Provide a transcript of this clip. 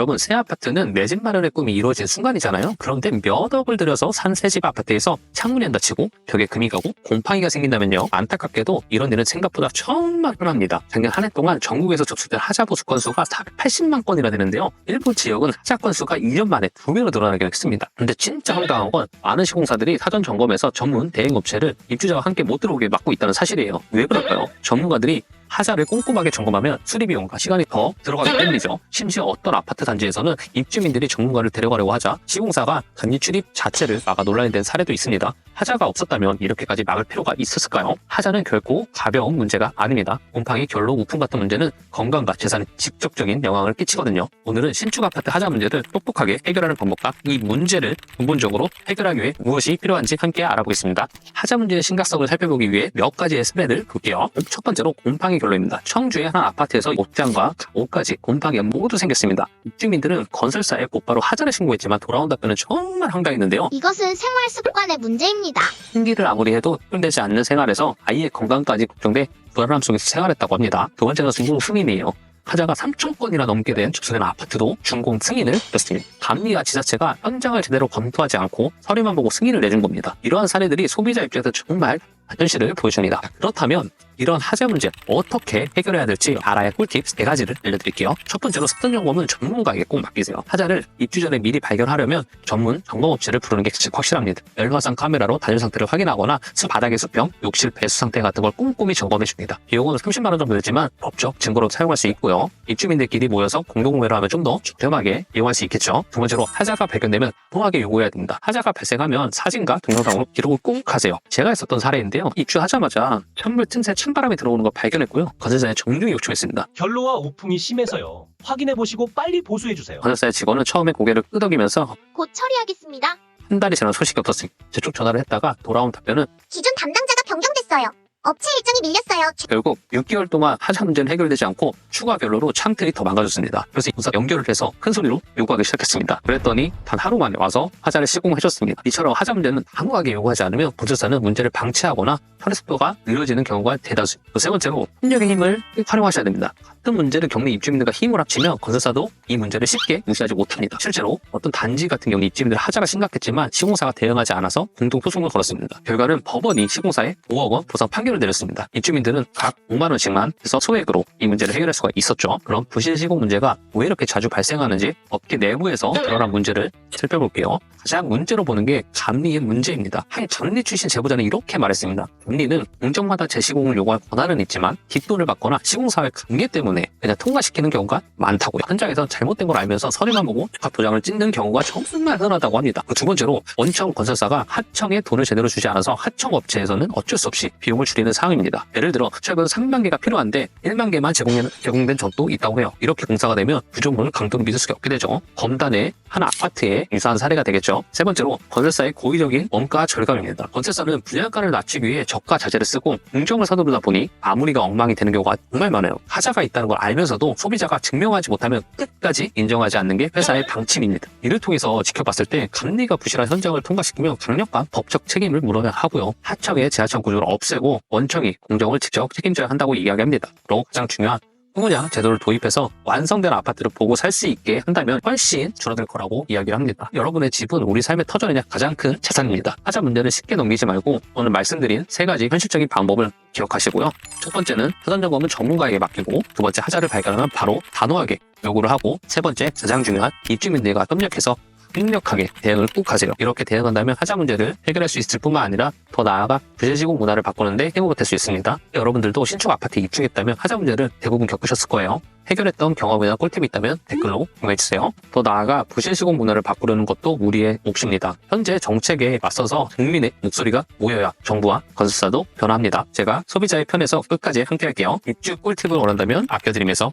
여러분, 새 아파트는 내 집 마련의 꿈이 이루어진 순간이잖아요. 그런데 몇 억을 들여서 산 새 집 아파트에서 창문이 안 닫히고 벽에 금이 가고 곰팡이가 생긴다면요, 안타깝게도 이런 일은 생각보다 정말 흔합니다. 작년 한 해 동안 전국에서 접수된 하자 보수 건수가 480만 건이나 되는데요, 일부 지역은 하자 건수가 2년 만에 2배로 늘어나기도 했습니다. 근데 진짜 황당한 건 많은 시공사들이 사전 점검에서 전문 대행업체를 입주자와 함께 못 들어오게 막고 있다는 사실이에요. 왜 그럴까요? 전문가들이 하자를 꼼꼼하게 점검하면 수리비용과 시간이 더 들어가기 때문이죠. 심지어 어떤 아파트 단지에서는 입주민들이 전문가를 데려가려고 하자 시공사가 단지 출입 자체를 막아 논란이 된 사례도 있습니다. 하자가 없었다면 이렇게까지 막을 필요가 있었을까요? 하자는 결코 가벼운 문제가 아닙니다. 곰팡이, 결로, 우풍 같은 문제는 건강과 재산에 직접적인 영향을 끼치거든요. 오늘은 신축 아파트 하자 문제를 똑똑하게 해결하는 방법과 이 문제를 근본적으로 해결하기 위해 무엇이 필요한지 함께 알아보겠습니다. 하자 문제의 심각성을 살펴보기 위해 몇 가지의 스매를 볼게요. 첫 번째로 곰팡이 결로입니다. 청주의 한 아파트에서 옷장과 옷까지 곰팡이가 모두 생겼습니다. 입주민들은 건설사에 곧바로 하자를 신고했지만 돌아온 답변은 정말 황당했는데요. 이것은 생활 습관의 문제입니다. 신기를 아무리 해도 해결되지 않는 생활에서 아이의 건강까지 걱정돼 불안함 속에서 생활했다고 합니다. 두 번째는 준공 승인이에요. 하자가 3,000건이나 넘게 된 접수된 아파트도 준공 승인을 했습니다. 감리와 지자체가 현장을 제대로 검토하지 않고 서류만 보고 승인을 내준 겁니다. 이러한 사례들이 소비자 입장에서 정말 현실을 보여줍니다. 그렇다면 이런 하자 문제 어떻게 해결해야 될지 알아야 할 꿀팁 3가지를 알려드릴게요. 첫 번째로 사전 점검은 전문가에게 꼭 맡기세요. 하자를 입주 전에 미리 발견하려면 전문 점검업체를 부르는 게 확실합니다. 열화상 카메라로 단열 상태를 확인하거나 바닥의 수평, 욕실 배수 상태 같은 걸 꼼꼼히 점검해 줍니다. 비용은 30만 원 정도 되지만 법적 증거로 사용할 수 있고요. 입주민들끼리 모여서 공동구매로 하면 좀 더 저렴하게 이용할 수 있겠죠. 두 번째로 하자가 발견되면 통하게 요구해야 됩니다. 하자가 발생하면 사진과 동영상으로 기록을 꼭 하세요. 제가 했었던 사례인데요. 입주하자마자 찬물 틈새 찬바람이 들어오는 걸 발견했고요. 건설사에 정중히 요청했습니다. 결로와 우풍이 심해서요. 확인해보시고 빨리 보수해주세요. 건설사의 직원은 처음에 고개를 끄덕이면서 곧 처리하겠습니다. 한 달이 지난 소식이 없었으니 재촉 전화를 했다가 돌아온 답변은 기존 담당자가 변경됐어요. 업체 일정이 밀렸어요. 결국 6개월 동안 하자 문제는 해결되지 않고 추가 결로로 창틀이 더 망가졌습니다. 그래서 공사 연결을 해서 큰 소리로 요구하기 시작했습니다. 그랬더니 단 하루 만에 와서 하자를 시공해줬습니다. 이처럼 하자 문제는 단호하게 요구하지 않으면 건설사는 문제를 방치하거나 처리 속도가 느려지는 경우가 대다수. 세 번째로 협력의 힘을 활용하셔야 됩니다. 같은 문제를 겪는 입주민들과 힘을 합치면 건설사도 이 문제를 쉽게 무시하지 못합니다. 실제로 어떤 단지 같은 경우 입주민들 하자가 심각했지만 시공사가 대응하지 않아서 공동 소송을 걸었습니다. 결과는 법원이 시공사에 5억 원 보상 판결을 내렸습니다. 입주민들은 각 5만 원씩만 해서 소액으로 이 문제를 해결할 수가 있었죠. 그럼 부실 시공 문제가 왜 이렇게 자주 발생하는지 업계 내부에서 드러난 문제를 살펴볼게요. 가장 문제로 보는 게 감리의 문제입니다. 한 감리 출신 제보자는 이렇게 말했습니다. 감리는 공정마다 재시공을 요구할 권한은 있지만 뒷돈을 받거나 시공사와의 관계 때문에 그냥 통과시키는 경우가 많다고요. 현장에서 잘못된 걸 알면서 서류만 보고 적합 도장을 찍는 경우가 정말 흔하다고 합니다. 두 번째로 원청 건설사가 하청에 돈을 제대로 주지 않아서 하청 업체에서는 어쩔 수 없이 비용을 줄이는 상황입니다. 예를 들어 최근 3만 개가 필요한데 1만 개만 제공된 적도 있다고 해요. 이렇게 공사가 되면 부족물을 강도로 믿을 수가 없게 되죠. 검단의 한 아파트에 유사한 사례가 되겠죠. 세 번째로 건설사의 고의적인 원가 절감입니다. 건설사는 분양가를 낮추기 위해 저가 자재를 쓰고 공정을 서두르다 보니 마무리가 엉망이 되는 경우가 정말 많아요. 하자가 있다는 걸 알면서도 소비자가 증명하지 못하면 끝까지 인정하지 않는 게 회사의 방침입니다. 이를 통해서 지켜봤을 때 감리가 부실한 현장을 통과시키면 강력한 법적 책임을 물어야 하고요. 하청의 재하청 구조를 없애고 원청이 공정을 직접 책임져야 한다고 이야기합니다. 그리고 가장 중요한 후문양 제도를 도입해서 완성된 아파트를 보고 살 수 있게 한다면 훨씬 줄어들 거라고 이야기를 합니다. 여러분의 집은 우리 삶의 터전이냐 가장 큰 자산입니다. 하자 문제는 쉽게 넘기지 말고 오늘 말씀드린 3가지 현실적인 방법을 기억하시고요. 첫 번째는 사전 점검은 전문가에게 맡기고, 두 번째 하자를 발견하면 바로 단호하게 요구를 하고, 세 번째 가장 중요한 입주민들과 협력해서 강력하게 대응을 꼭 하세요. 이렇게 대응한다면 하자 문제를 해결할 수 있을 뿐만 아니라 더 나아가 부실시공 문화를 바꾸는데 힘을 보탤 수 있습니다. 여러분들도 신축 아파트에 입주했다면 하자 문제를 대부분 겪으셨을 거예요. 해결했던 경험이나 꿀팁이 있다면 댓글로 공유해주세요. 더 나아가 부실시공 문화를 바꾸려는 것도 우리의 몫입니다. 현재 정책에 맞서서 국민의 목소리가 모여야 정부와 건설사도 변화합니다. 제가 소비자의 편에서 끝까지 함께 할게요. 입주 꿀팁을 원한다면 아껴드리면서